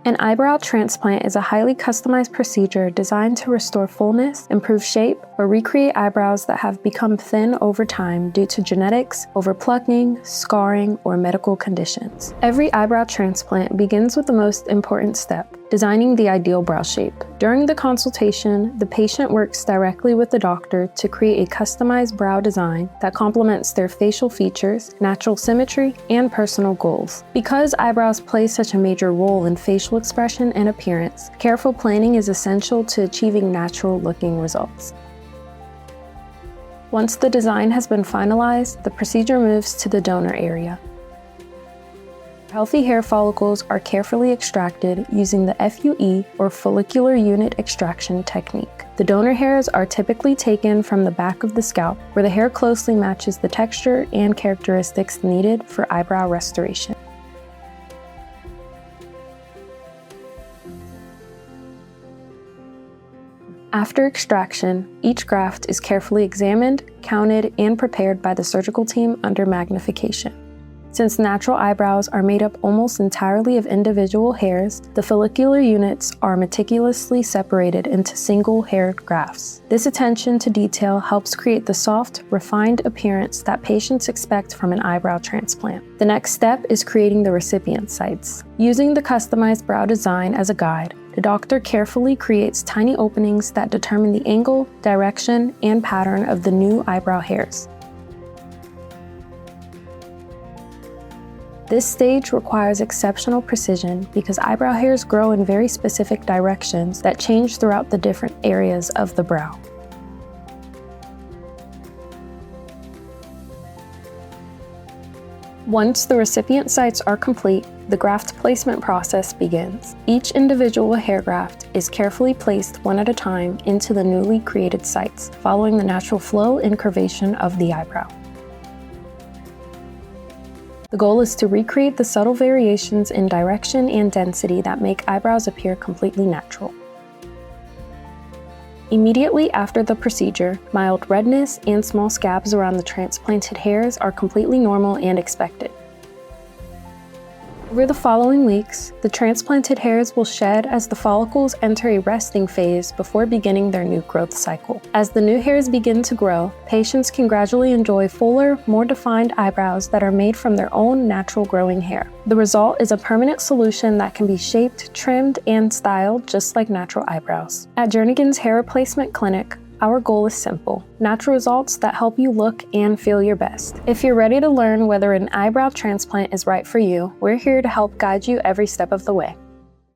An eyebrow transplant is a highly customized procedure designed to restore fullness, improve shape, or recreate eyebrows that have become thin over time due to genetics, overplucking, scarring, or medical conditions. Every eyebrow transplant begins with the most important step, designing the ideal brow shape. During the consultation, the patient works directly with the doctor to create a customized brow design that complements their facial features, natural symmetry, and personal goals. Because eyebrows play such a major role in facial expression and appearance, careful planning is essential to achieving natural-looking results. Once the design has been finalized, the procedure moves to the donor area. Healthy hair follicles are carefully extracted using the FUE, or follicular unit extraction technique. The donor hairs are typically taken from the back of the scalp, where the hair closely matches the texture and characteristics needed for eyebrow restoration. After extraction, each graft is carefully examined, counted, and prepared by the surgical team under magnification. Since natural eyebrows are made up almost entirely of individual hairs, the follicular units are meticulously separated into single-haired grafts. This attention to detail helps create the soft, refined appearance that patients expect from an eyebrow transplant. The next step is creating the recipient sites. Using the customized brow design as a guide, the doctor carefully creates tiny openings that determine the angle, direction, and pattern of the new eyebrow hairs. This stage requires exceptional precision because eyebrow hairs grow in very specific directions that change throughout the different areas of the brow. Once the recipient sites are complete, the graft placement process begins. Each individual hair graft is carefully placed one at a time into the newly created sites, following the natural flow and curvation of the eyebrow. The goal is to recreate the subtle variations in direction and density that make eyebrows appear completely natural. Immediately after the procedure, mild redness and small scabs around the transplanted hairs are completely normal and expected. Over the following weeks, the transplanted hairs will shed as the follicles enter a resting phase before beginning their new growth cycle. As the new hairs begin to grow, patients can gradually enjoy fuller, more defined eyebrows that are made from their own natural growing hair. The result is a permanent solution that can be shaped, trimmed, and styled just like natural eyebrows. At Jernigan's Hair Replacement Clinic, our goal is simple: natural results that help you look and feel your best. If you're ready to learn whether an eyebrow transplant is right for you, we're here to help guide you every step of the way.